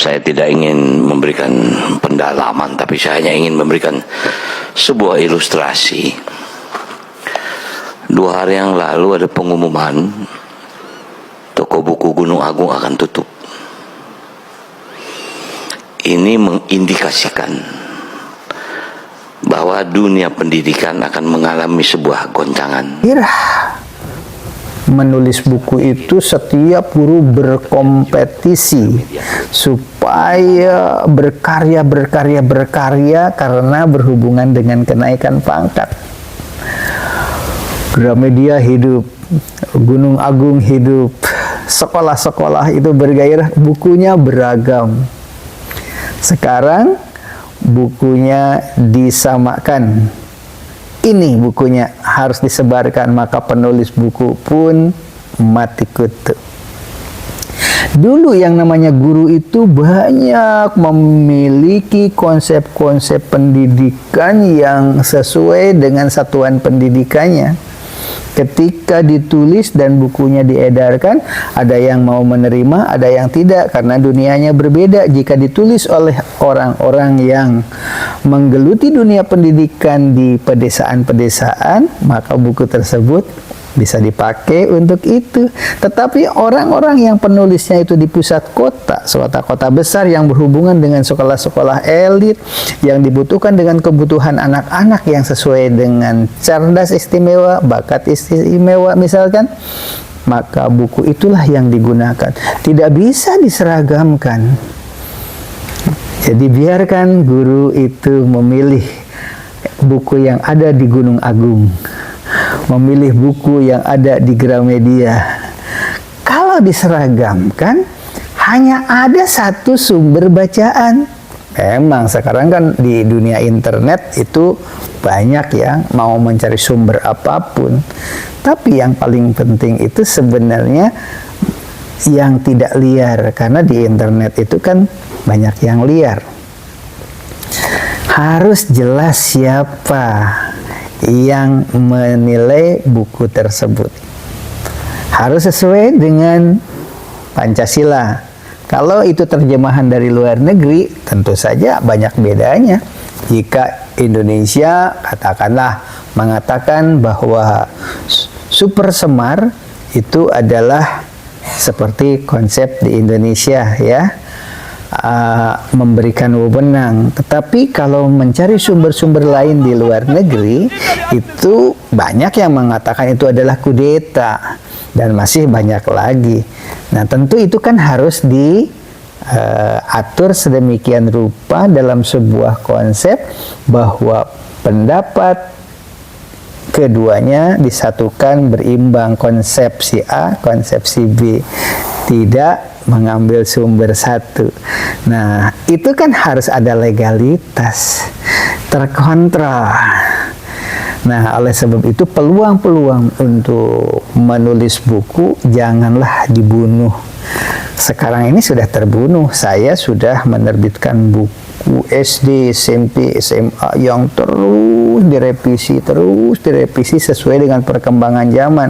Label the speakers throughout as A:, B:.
A: Saya tidak ingin memberikan pendalaman, tapi saya hanya ingin memberikan sebuah ilustrasi. 2 hari yang lalu ada pengumuman toko buku Gunung Agung akan tutup. Ini mengindikasikan bahwa dunia pendidikan akan mengalami sebuah goncangan.
B: Menulis buku itu setiap guru berkompetisi supaya berkarya karena berhubungan dengan kenaikan pangkat. Gramedia hidup, Gunung Agung hidup, sekolah-sekolah itu bergairah, bukunya beragam. Sekarang bukunya disamakan. Ini bukunya harus disebarkan, maka penulis buku pun mati kutu. Dulu yang namanya guru itu banyak memiliki konsep-konsep pendidikan yang sesuai dengan satuan pendidikannya. Ketika ditulis dan bukunya diedarkan, ada yang mau menerima, ada yang tidak, karena dunianya berbeda. Jika ditulis oleh orang-orang yang menggeluti dunia pendidikan di pedesaan-pedesaan, maka buku tersebut bisa dipakai untuk itu. Tetapi orang-orang yang penulisnya itu di pusat kota, kota besar yang berhubungan dengan sekolah-sekolah elit, yang dibutuhkan dengan kebutuhan anak-anak yang sesuai dengan cerdas istimewa, bakat istimewa misalkan, maka buku itulah yang digunakan. Tidak bisa diseragamkan. Jadi biarkan guru itu memilih buku yang ada di Gunung Agung, memilih buku yang ada di Gramedia. Kalau diseragamkan, hanya ada satu sumber bacaan. Memang sekarang kan di dunia internet itu banyak yang mau mencari sumber apapun. Tapi yang paling penting itu sebenarnya yang tidak liar, karena di internet itu kan banyak yang liar. Harus jelas siapa yang menilai buku tersebut. Harus sesuai dengan Pancasila. Kalau itu terjemahan dari luar negeri, tentu saja banyak bedanya. Jika Indonesia katakanlah mengatakan bahwa super semar itu adalah seperti konsep di Indonesia, ya, memberikan wewenang. Tetapi kalau mencari sumber-sumber lain di luar negeri, itu banyak yang mengatakan itu adalah kudeta, dan masih banyak lagi. Nah, tentu itu kan harus diatur sedemikian rupa dalam sebuah konsep bahwa pendapat keduanya disatukan berimbang, konsepsi A, konsepsi B, tidak mengambil sumber satu. Nah, itu kan harus ada legalitas, terkontrol. Nah, oleh sebab itu peluang-peluang untuk menulis buku janganlah dibunuh. Sekarang ini sudah terbunuh. Saya sudah menerbitkan buku SD, SMP, SMA yang terus direvisi sesuai dengan perkembangan zaman.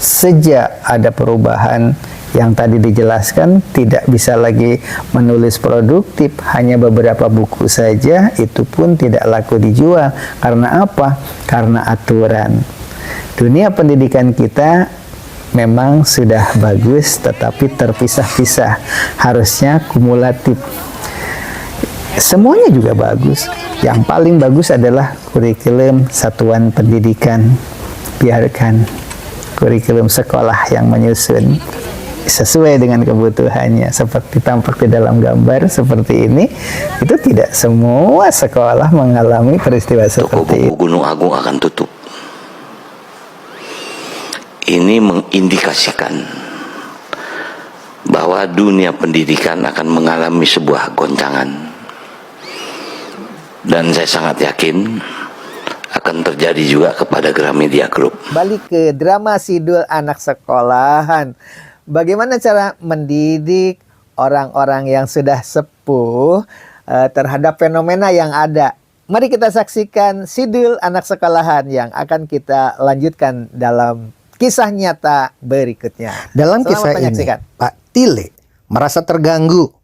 B: Sejak ada perubahan yang tadi dijelaskan, tidak bisa lagi menulis produktif, hanya beberapa buku saja, itu pun tidak laku dijual. Karena apa? Karena aturan. Dunia pendidikan kita memang sudah bagus, tetapi terpisah-pisah. Harusnya kumulatif. Semuanya juga bagus. Yang paling bagus adalah kurikulum satuan pendidikan. Biarkan kurikulum sekolah yang menyusun sesuai dengan kebutuhannya, seperti tampak di dalam gambar seperti ini. Itu tidak semua sekolah mengalami peristiwa seperti itu.
A: Toko buku Gunung Agung akan tutup. Ini mengindikasikan bahwa dunia pendidikan akan mengalami sebuah goncangan, dan saya sangat yakin akan terjadi juga kepada Gramedia Group.
B: Balik ke drama Sidul anak sekolahan. Bagaimana cara mendidik orang-orang yang sudah sepuh terhadap fenomena yang ada? Mari kita saksikan Sidul anak sekolahan yang akan kita lanjutkan dalam kisah nyata berikutnya.
C: Dalam kisah ini, Pak Tile merasa terganggu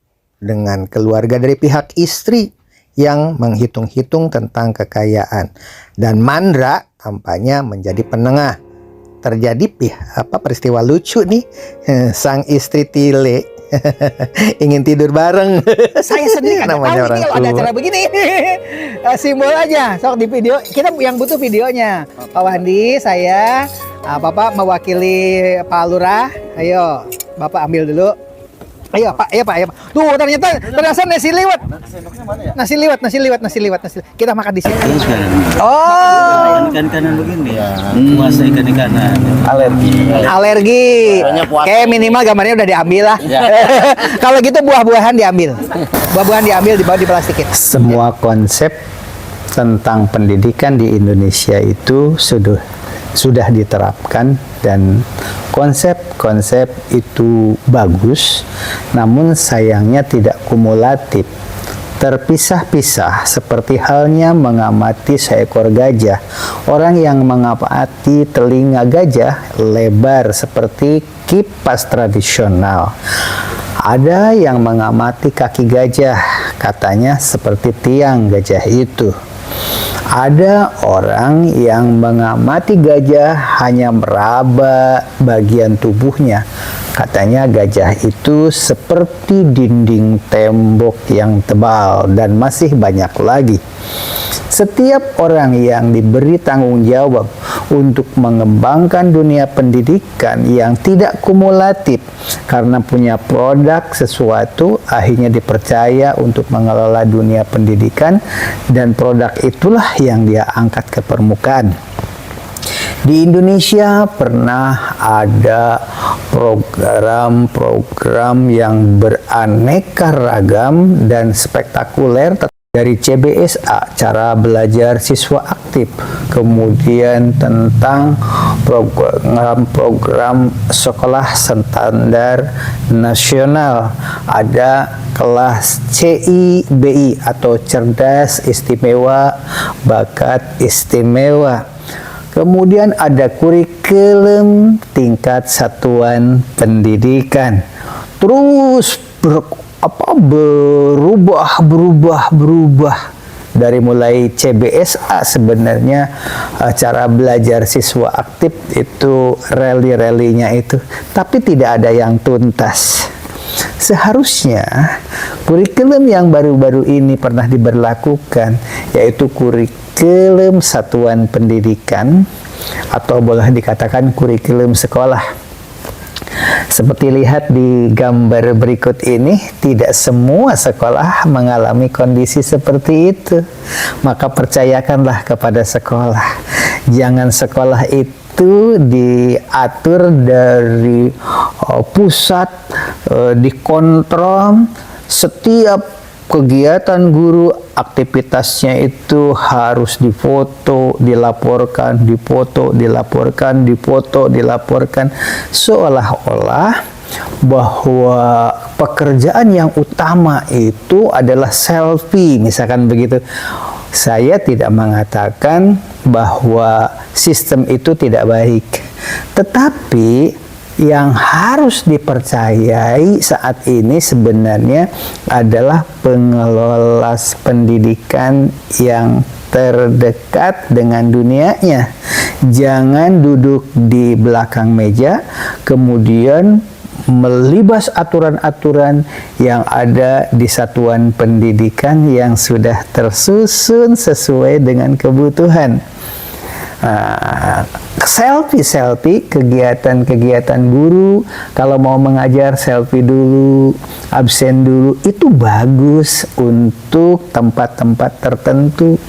B: dengan keluarga dari pihak istri yang menghitung-hitung tentang kekayaan. Dan Mandra tampaknya menjadi penengah. Terjadi peristiwa lucu nih. Sang istri Tile ingin tidur bareng. Saya sendiri kan namanya orang tua. Ada acara begini. Simbol aja. Sok di video. Kita yang butuh videonya. Pak Wandi, saya, Bapak mewakili Pak Lurah. Ayo, Bapak ambil dulu. Ayo Pak, ayo Pak, ayo Pak. Tuh ternyata nasi liwet. Nasi liwet. Kita makan di sini. Oh.
C: Ikan-ikanan begini ya. Puasa ikan-ikanan.
B: Alergi. Kayak minimal gambarnya udah diambil lah. Kalau gitu buah-buahan diambil. Buah-buahan diambil dibawa diplastikin. Semua konsep tentang pendidikan di Indonesia itu sudah diterapkan, dan konsep-konsep itu bagus, namun sayangnya tidak kumulatif, terpisah-pisah seperti halnya mengamati seekor gajah. Orang yang mengamati telinga gajah lebar seperti kipas tradisional. Ada yang mengamati kaki gajah, katanya seperti tiang gajah itu. Ada orang yang mengamati gajah hanya meraba bagian tubuhnya. Katanya gajah itu seperti dinding tembok yang tebal, dan masih banyak lagi. Setiap orang yang diberi tanggung jawab untuk mengembangkan dunia pendidikan yang tidak kumulatif karena punya produk sesuatu, akhirnya dipercaya untuk mengelola dunia pendidikan, dan produk itulah yang dia angkat ke permukaan. Di Indonesia pernah ada program-program yang beraneka ragam dan spektakuler, dari CBSA, cara belajar siswa aktif, kemudian tentang program sekolah standar nasional, ada kelas CIBI atau cerdas istimewa, bakat istimewa. Kemudian ada kurikulum tingkat satuan pendidikan. Terus berubah dari mulai CBSA. Sebenarnya cara belajar siswa aktif itu rally-rallynya itu, tapi tidak ada yang tuntas. Seharusnya kurikulum yang baru-baru ini pernah diberlakukan, yaitu kurikulum satuan pendidikan, atau boleh dikatakan kurikulum sekolah. Seperti lihat di gambar berikut ini, tidak semua sekolah mengalami kondisi seperti itu. Maka percayakanlah kepada sekolah. Jangan sekolah itu diatur dari pusat, dikontrol. Setiap kegiatan guru, aktivitasnya itu harus difoto, dilaporkan, dilaporkan, seolah-olah bahwa pekerjaan yang utama itu adalah selfie, misalkan begitu. Saya tidak mengatakan bahwa sistem itu tidak baik, tetapi yang harus dipercayai saat ini sebenarnya adalah pengelola pendidikan yang terdekat dengan dunianya. Jangan duduk di belakang meja kemudian melibas aturan-aturan yang ada di satuan pendidikan yang sudah tersusun sesuai dengan kebutuhan. Selfie, kegiatan guru, kalau mau mengajar selfie dulu, absen dulu, itu bagus untuk tempat-tempat tertentu,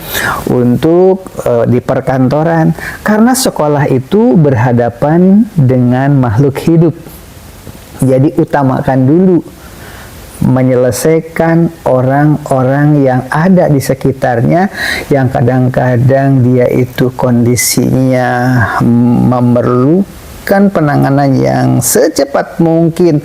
B: untuk di perkantoran, karena sekolah itu berhadapan dengan makhluk hidup. Jadi utamakan dulu menyelesaikan orang-orang yang ada di sekitarnya, yang kadang-kadang dia itu kondisinya butuhkan penanganan yang secepat mungkin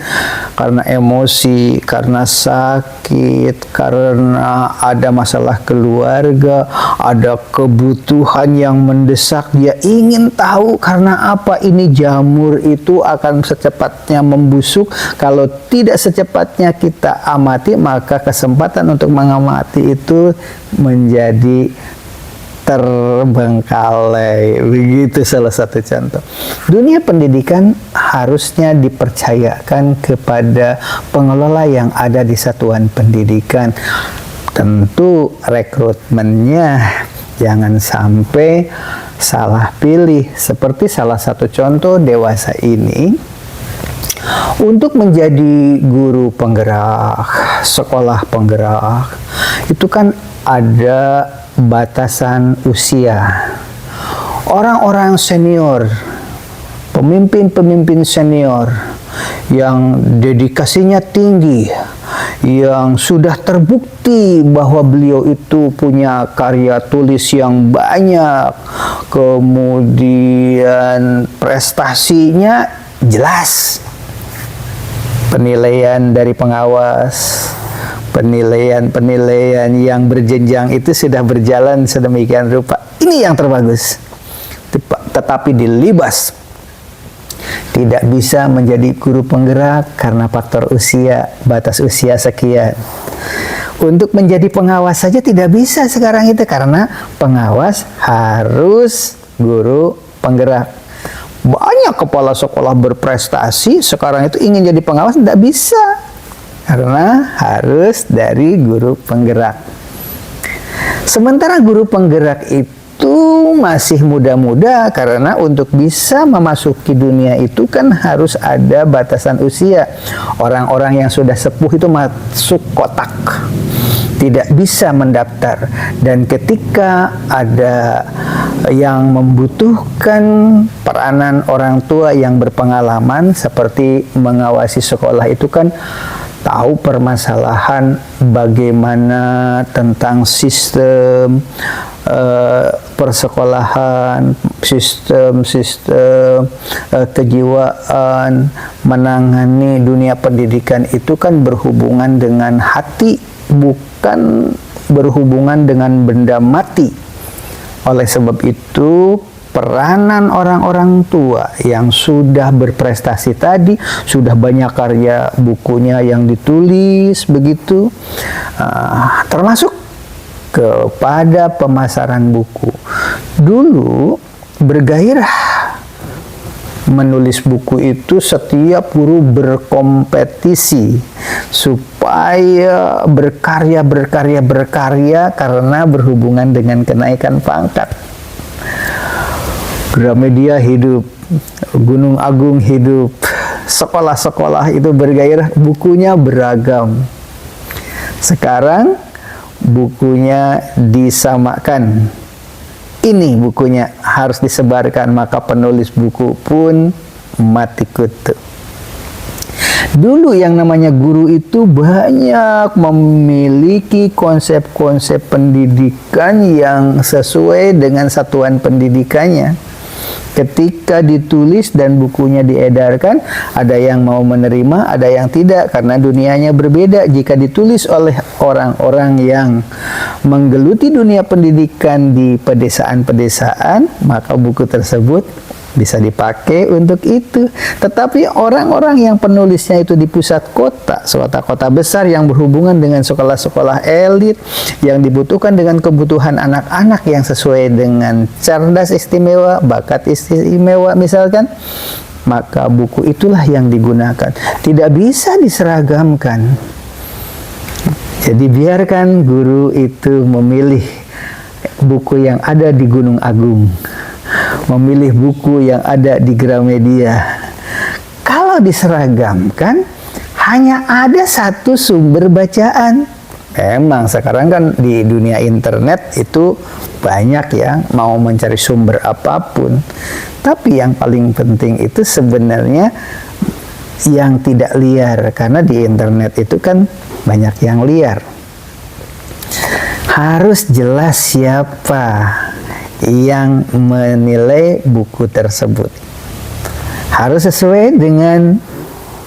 B: karena emosi, karena sakit, karena ada masalah keluarga, ada kebutuhan yang mendesak, dia ingin tahu karena apa ini jamur itu akan secepatnya membusuk. Kalau tidak secepatnya kita amati, maka kesempatan untuk mengamati itu menjadi terbengkalai. Begitu salah satu contoh. Dunia pendidikan harusnya dipercayakan kepada pengelola yang ada di satuan pendidikan. Tentu rekrutmennya jangan sampai salah pilih. Seperti salah satu contoh dewasa ini, untuk menjadi guru penggerak, sekolah penggerak, itu kan ada batasan usia. Orang-orang senior, pemimpin-pemimpin senior yang dedikasinya tinggi, yang sudah terbukti bahwa beliau itu punya karya tulis yang banyak, kemudian prestasinya jelas, penilaian dari pengawas, penilaian yang berjenjang itu sudah berjalan sedemikian rupa. Ini yang terbagus. Tetapi dilibas, tidak bisa menjadi guru penggerak karena faktor usia, batas usia sekian. Untuk menjadi pengawas saja tidak bisa sekarang itu, karena pengawas harus guru penggerak. Banyak kepala sekolah berprestasi sekarang itu ingin jadi pengawas, tidak bisa, karena harus dari guru penggerak. Sementara guru penggerak itu masih muda-muda, karena untuk bisa memasuki dunia itu kan harus ada batasan usia. Orang-orang yang sudah sepuh itu masuk kotak, tidak bisa mendaftar. Dan ketika ada yang membutuhkan peranan orang tua yang berpengalaman seperti mengawasi sekolah, itu kan tahu permasalahan bagaimana tentang sistem persekolahan, sistem kejiwaan, menangani dunia pendidikan itu kan berhubungan dengan hati, bukan berhubungan dengan benda mati. Oleh sebab itu, peranan orang-orang tua yang sudah berprestasi tadi, sudah banyak karya bukunya yang ditulis begitu, termasuk kepada pemasaran buku. Dulu bergairah menulis buku itu, setiap guru berkompetisi supaya berkarya karena berhubungan dengan kenaikan pangkat. Gramedia hidup, Gunung Agung hidup, sekolah-sekolah itu bergairah, bukunya beragam. Sekarang bukunya disamakan. Ini bukunya harus disebarkan, maka penulis buku pun mati kutu. Dulu yang namanya guru itu banyak memiliki konsep-konsep pendidikan yang sesuai dengan satuan pendidikannya. Ketika ditulis dan bukunya diedarkan, ada yang mau menerima, ada yang tidak, karena dunianya berbeda. Jika ditulis oleh orang-orang yang menggeluti dunia pendidikan di pedesaan-pedesaan, maka buku tersebut bisa dipakai untuk itu. Tetapi orang-orang yang penulisnya itu di pusat kota, kota besar yang berhubungan dengan sekolah-sekolah elit, yang dibutuhkan dengan kebutuhan anak-anak yang sesuai dengan cerdas istimewa, bakat istimewa misalkan, maka buku itulah yang digunakan. Tidak bisa diseragamkan. Jadi biarkan guru itu memilih buku yang ada di Gunung Agung, memilih buku yang ada di Gramedia. Kalau diseragamkan, hanya ada satu sumber bacaan. Memang sekarang kan di dunia internet itu banyak ya, mau mencari sumber apapun. Tapi yang paling penting itu sebenarnya yang tidak liar, karena di internet itu kan banyak yang liar. Harus jelas siapa yang menilai buku tersebut. harus sesuai dengan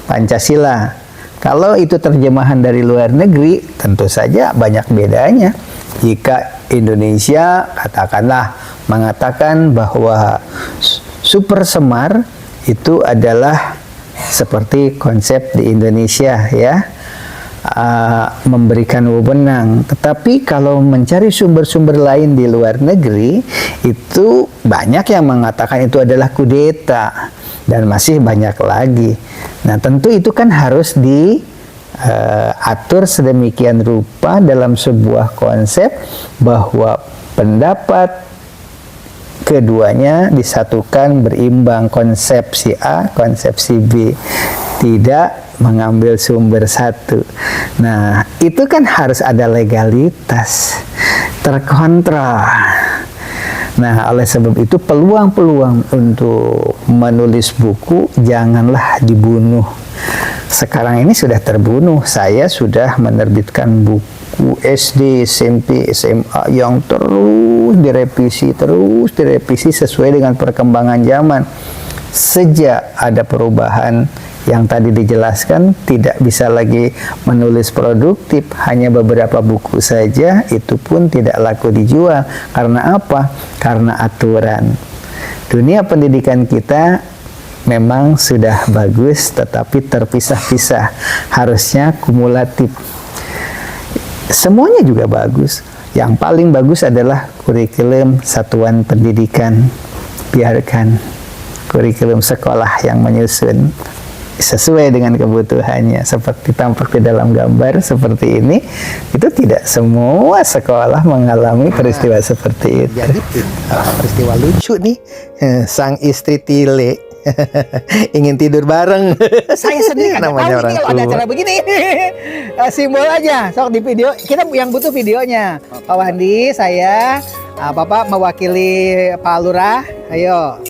B: Pancasila. Kalau itu terjemahan dari luar negeri, tentu saja banyak bedanya. Jika Indonesia katakanlah mengatakan bahwa super semar itu adalah seperti konsep di Indonesia ya, memberikan wewenang. Tetapi kalau mencari sumber-sumber lain di luar negeri, itu banyak yang mengatakan itu adalah kudeta dan masih banyak lagi. Nah, tentu itu kan harus diatur sedemikian rupa dalam sebuah konsep bahwa pendapat keduanya disatukan berimbang, konsepsi A, konsepsi B, tidak mengambil sumber satu. Nah, itu kan harus ada legalitas, terkontrol. Nah, oleh sebab itu peluang-peluang untuk menulis buku janganlah dibunuh. Sekarang ini sudah terbunuh. Saya sudah menerbitkan buku SD, SMP, SMA yang terus direvisi sesuai dengan perkembangan zaman. Sejak ada perubahan yang tadi dijelaskan, tidak bisa lagi menulis produktif, hanya beberapa buku saja, itu pun tidak laku dijual. Karena apa? Karena aturan. Dunia pendidikan kita memang sudah bagus, tetapi terpisah-pisah, harusnya kumulatif. Semuanya juga bagus. Yang paling bagus adalah kurikulum satuan pendidikan. Biarkan kurikulum sekolah yang menyusun sesuai dengan kebutuhannya, seperti tampak di dalam gambar seperti ini. Itu tidak semua sekolah mengalami peristiwa seperti itu.
D: Jadi peristiwa lucu nih, sang istri Tile ingin tidur bareng.
B: Saya sendiri kan
D: Namanya
B: tahu
D: orang
B: ini kalau ada
D: tua.
B: acara begini. Simbol aja, sok di video. Kita yang butuh videonya. Pak Wandi, saya, Bapak mewakili Pak Lurah. Ayo.